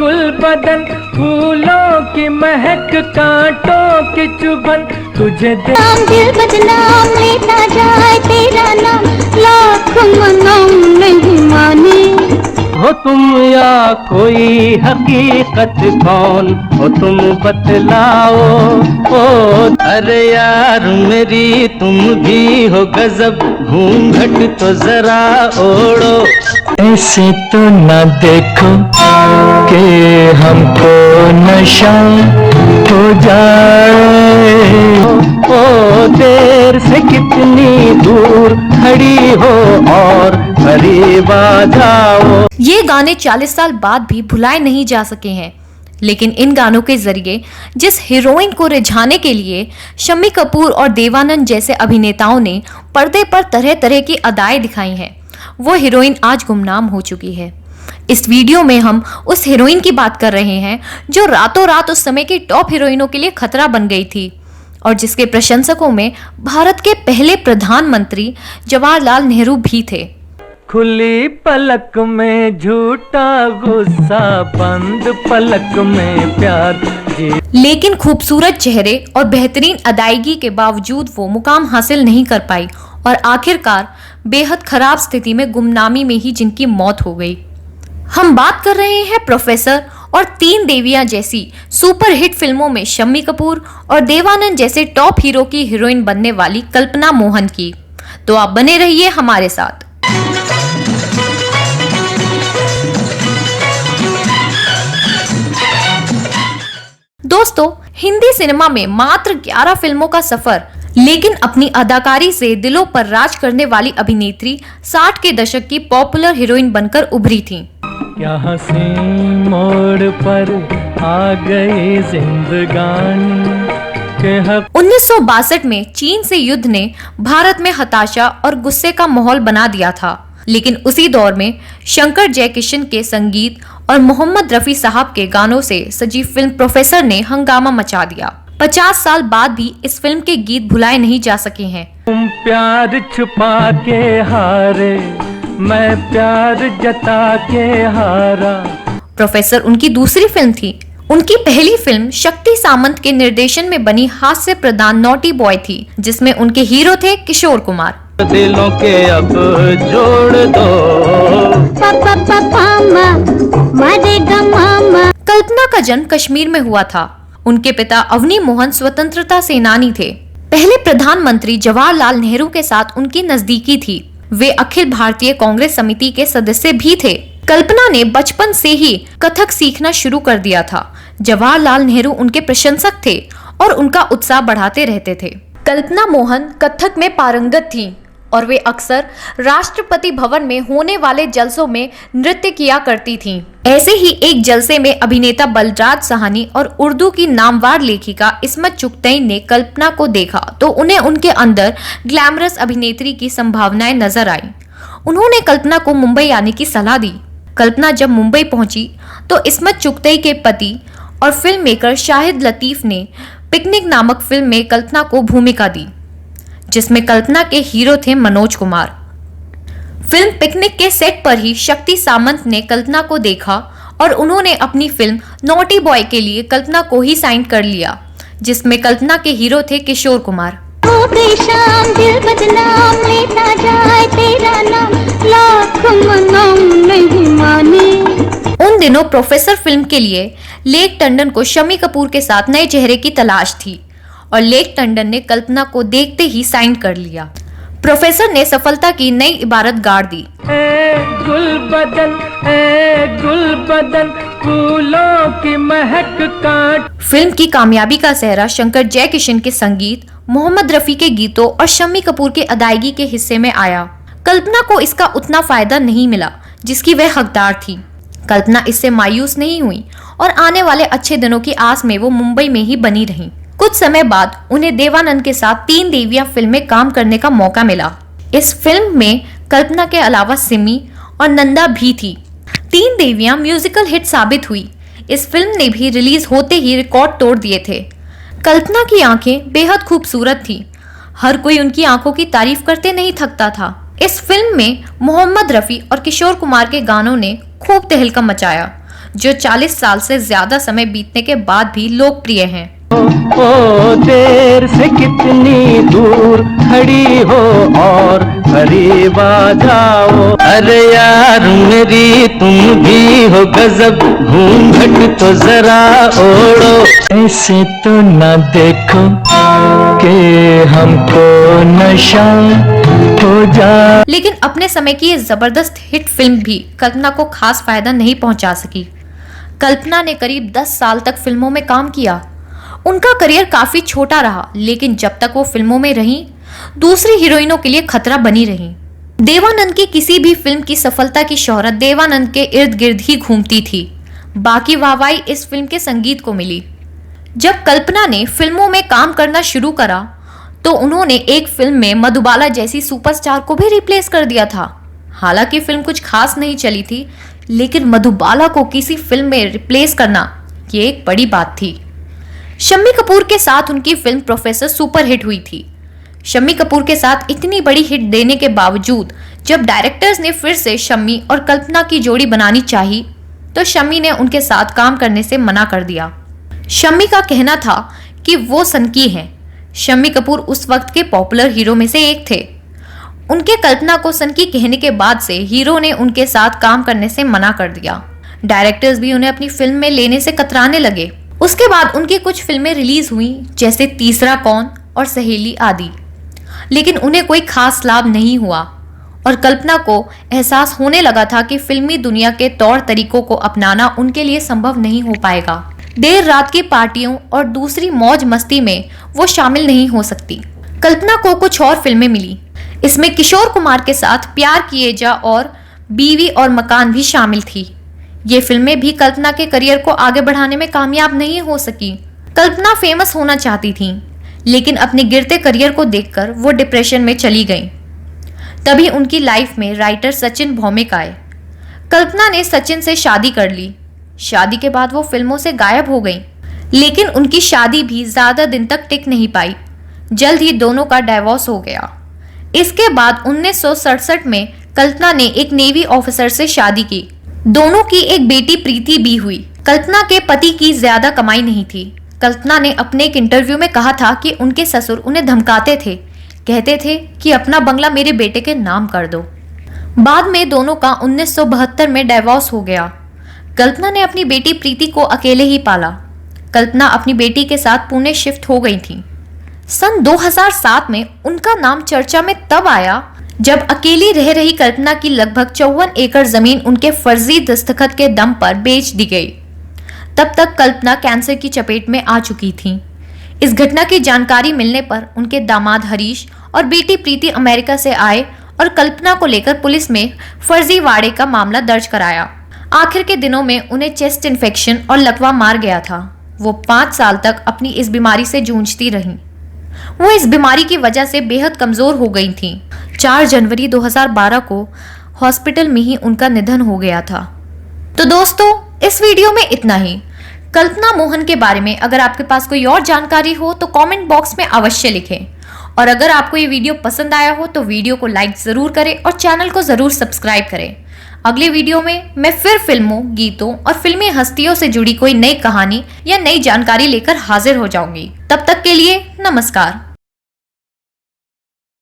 गुल बदन, फूलों की महक, कांटों की चुभन, तुझे दिल बदनाम लेता जाए तेरा नाम, लाख मनाऊं नहीं माने। हो तुम या कोई हकीकत, कौन हो तुम बतलाओ। ओ अरे यार मेरी तुम भी हो गजब, घूंघट तो जरा ओढ़ो। ऐसे तो न देखो कि हमको नशा हो जाए। ओ देर से कितनी दूर खड़ी हो और करीब आ जाओ। ये गाने 40 साल बाद भी भुलाए नहीं जा सके हैं, लेकिन इन गानों के जरिए जिस हीरोइन को रिझाने के लिए शम्मी कपूर और देवानंद जैसे अभिनेताओं ने पर्दे पर तरह तरह की अदाएं दिखाई हैं, वो हीरोइन आज गुमनाम हो चुकी है। इस वीडियो में हम उस हीरोइन की बात कर रहे हैं जो रातों रात उस समय की टॉप हीरोइनों के लिए खतरा बन गई थी और जिसके प्रशंसकों में भारत के पहले प्रधानमंत्री जवाहरलाल नेहरू भी थे। खुली पलक में झूठा गुस्सा, बंद पलक में प्यार जी। लेकिन खूबसूरत चेहरे और बेहतरीन अदायगी के बावजूद वो मुकाम हासिल नहीं कर पाई और आखिरकार बेहद खराब स्थिति में गुमनामी में ही जिनकी मौत हो गई। हम बात कर रहे हैं प्रोफेसर और तीन देवियां जैसी सुपरहिट फिल्मों में शम्मी कपूर और देवानंद जैसे टॉप हीरो की हीरोइन बनने वाली कल्पना मोहन की। तो आप बने रहिए हमारे साथ। दोस्तों, हिंदी सिनेमा में मात्र 11 फिल्मों का सफर, लेकिन अपनी अदाकारी से दिलों पर राज करने वाली अभिनेत्री 60 के दशक की पॉपुलर हीरोइन बनकर उभरी थीं। क्या हंसी मोड़ पर आ गई जिंदगानी के हक। 1962 में चीन से युद्ध ने भारत में हताशा और गुस्से का माहौल बना दिया था, लेकिन उसी दौर में शंकर जयकिशन के संगीत और मोहम्मद रफी साहब के गानों से सजी फिल्म प्रोफेसर ने हंगामा मचा दिया। 50 साल बाद भी इस फिल्म के गीत भुलाए नहीं जा सके हैं। तुम प्यार छुपा के हारे, मैं प्यार जता के हारा। प्रोफेसर उनकी दूसरी फिल्म थी। उनकी पहली फिल्म शक्ति सामंत के निर्देशन में बनी हास्य प्रधान नॉटी बॉय थी, जिसमें उनके हीरो थे किशोर कुमार। दिलों के अब जोड़ दो। कल्पना का जन्म कश्मीर में हुआ था। उनके पिता अवनी मोहन स्वतंत्रता सेनानी थे। पहले प्रधानमंत्री जवाहरलाल नेहरू के साथ उनकी नजदीकी थी। वे अखिल भारतीय कांग्रेस समिति के सदस्य भी थे। कल्पना ने बचपन से ही कथक सीखना शुरू कर दिया था। जवाहरलाल नेहरू उनके प्रशंसक थे और उनका उत्साह बढ़ाते रहते थे। कल्पना मोहन कथक में पारंगत थीं और वे अक्सर राष्ट्रपति भवन में होने वाले जलसों में नृत्य किया करती थीं। ऐसे ही एक जलसे में अभिनेता बलराज साहनी और उर्दू की नामवार लेखिका इस्मत चुगतई ने कल्पना को देखा तो उन्हें उनके अंदर ग्लैमरस अभिनेत्री की संभावनाएं नजर आई। उन्होंने कल्पना को मुंबई आने की सलाह दी। कल्पना जब मुंबई पहुंची तो इस्मत चुगतई के पति और फिल्म मेकर शाहिद लतीफ ने पिकनिक नामक फिल्म में कल्पना को भूमिका दी, जिसमें कल्पना के हीरो थे मनोज कुमार। फिल्म पिकनिक के सेट पर ही शक्ति सामंत ने कल्पना को देखा और उन्होंने अपनी फिल्म नॉटी बॉय के लिए कल्पना को ही साइन कर लिया, जिसमें कल्पना के हीरो थे किशोर कुमार। दिल बदनाम लेता जाए तेरा नाम, लाख मनाऊं नहीं माने। उन दिनों प्रोफेसर फिल्म के लिए लेक टंडन को शम्मी कपूर के साथ नए चेहरे की तलाश थी और लेक टंडन ने कल्पना को देखते ही साइन कर लिया। प्रोफेसर ने सफलता की नई इबारत गाड़ दी। गुल बदन फूलों की महक काट। फिल्म की कामयाबी का सेहरा शंकर जयकिशन के संगीत, मोहम्मद रफी के गीतों और शम्मी कपूर के अदायगी के हिस्से में आया। कल्पना को इसका उतना फायदा नहीं मिला जिसकी वह हकदार थी। कल्पना इससे मायूस नहीं हुई और आने वाले अच्छे दिनों की आस में वो मुंबई में ही बनी रहीं। कुछ समय बाद उन्हें देवानंद के साथ तीन देवियां फिल्म में काम करने का मौका मिला। इस फिल्म में कल्पना के अलावा सिमी और नंदा भी थी। तीन देवियां म्यूजिकल हिट साबित हुई। इस फिल्म ने भी रिलीज होते ही रिकॉर्ड तोड़ दिए थे। कल्पना की आंखें बेहद खूबसूरत थी। हर कोई उनकी आंखों की तारीफ करते नहीं थकता था। इस फिल्म में मोहम्मद रफी और किशोर कुमार के गानों ने खूब तहलका मचाया। जो 40 साल से ज्यादा समय बीतने के बाद भी लोकप्रिय हैं। ओ देर से कितनी दूर खड़ी हो और करीब आ जाओ। अरे यार मेरी तुम भी हो गजब, घूंघट तो जरा ओढ़ो। ऐसे तो न देखो कि हमको नशा हो जा। लेकिन अपने समय की ये जबरदस्त हिट फिल्म भी कल्पना को खास फायदा नहीं पहुंचा सकी। कल्पना ने करीब 10 साल तक फिल्मों में काम किया। उनका करियर काफी छोटा रहा, लेकिन जब तक वो फिल्मों में रहीं, दूसरी हीरोइनों के लिए खतरा बनी रहीं। देवानंद की किसी भी फिल्म की सफलता की शोहरत देवानंद के इर्द गिर्द ही घूमती थी। बाकी वाहवाही इस फिल्म के संगीत को मिली। जब कल्पना ने फिल्मों में काम करना शुरू करा तो उन्होंने एक फिल्म में मधुबाला जैसी सुपरस्टार को भी रिप्लेस कर दिया था। हालांकि फिल्म कुछ खास नहीं चली थी, लेकिन मधुबाला को किसी फिल्म में रिप्लेस करना ये एक बड़ी बात थी। शम्मी कपूर के साथ उनकी फिल्म प्रोफेसर सुपरहिट हुई थी। शम्मी कपूर के साथ इतनी बड़ी हिट देने के बावजूद जब डायरेक्टर्स ने फिर से शम्मी और कल्पना की जोड़ी बनानी चाही, तो शम्मी ने उनके साथ काम करने से मना कर दिया। शम्मी का कहना था कि वो सनकी हैं। शम्मी कपूर उस वक्त के पॉपुलर हीरो में से एक थे। उनके कल्पना को सनकी कहने के बाद से हीरो ने उनके साथ काम करने से मना कर दिया। डायरेक्टर्स भी उन्हें अपनी फिल्म में लेने से कतराने लगे। उसके बाद उनकी कुछ फिल्में रिलीज हुई, जैसे तीसरा कौन और सहेली आदि, लेकिन उन्हें कोई खास लाभ नहीं हुआ और कल्पना को एहसास होने लगा था कि फिल्मी दुनिया के तौर तरीकों को अपनाना उनके लिए संभव नहीं हो पाएगा। देर रात की पार्टियों और दूसरी मौज मस्ती में वो शामिल नहीं हो सकती। कल्पना को कुछ और फिल्में मिली। इसमें किशोर कुमार के साथ प्यार किए जा और बीवी और मकान भी शामिल थी। ये फिल्में भी कल्पना के करियर को आगे बढ़ाने में कामयाब नहीं हो सकी। कल्पना फेमस होना चाहती थी, लेकिन अपने गिरते करियर को देखकर वो डिप्रेशन में चली गईं। तभी उनकी लाइफ में राइटर सचिन भौमिक आए। कल्पना ने सचिन से शादी कर ली। शादी के बाद वो फिल्मों से गायब हो गईं, लेकिन उनकी शादी भी ज्यादा दिन तक टिक नहीं पाई। जल्द ही दोनों का डाइवोर्स हो गया। इसके बाद 1967 में कल्पना ने एक नेवी ऑफिसर से शादी की। दोनों की एक बेटी प्रीति भी हुई। कल्पना के पति की ज्यादा कमाई नहीं थी। कल्पना ने अपने एक इंटरव्यू में कहा था कि उनके ससुर उन्हें धमकाते थे, कहते थे कि अपना बंगला मेरे बेटे के नाम कर दो। बाद में दोनों का 1972 में डाइवोर्स हो गया। कल्पना ने अपनी बेटी प्रीति को अकेले ही पाला। कल्पना अपनी बेटी के साथ पुणे शिफ्ट हो गई थी। सन 2007 में उनका नाम चर्चा में तब आया जब अकेली रह रही कल्पना की लगभग 54 एकड़ जमीन उनके फर्जी दस्तखत के दम पर बेच दी गई। तब तक कल्पना कैंसर की चपेट में आ चुकी थी। इस घटना की जानकारी मिलने पर उनके दामाद हरीश और बेटी प्रीति अमेरिका से आए और कल्पना को लेकर पुलिस में फर्जीवाड़े का मामला दर्ज कराया। आखिर के दिनों में उन्हें चेस्ट इन्फेक्शन और लकवा मार गया था। वो 5 साल तक अपनी इस बीमारी से जूझती रहीं। वो इस बीमारी की वजह से बेहद कमजोर हो गई थीं। 4 जनवरी 2012 को हॉस्पिटल में ही उनका निधन हो गया था। तो दोस्तों, इस वीडियो में इतना ही। कल्पना मोहन के बारे में अगर आपके पास कोई और जानकारी हो तो कमेंट बॉक्स में अवश्य लिखें। और अगर आपको ये वीडियो पसंद आया हो तो वीडियो को लाइक जरूर करें और चैनल को जरूर सब्सक्राइब करें। अगले वीडियो में मैं फिर फिल्मों, गीतों और फिल्मी हस्तियों से जुड़ी कोई नई कहानी या नई जानकारी लेकर हाजिर हो जाऊंगी। तब तक के लिए नमस्कार।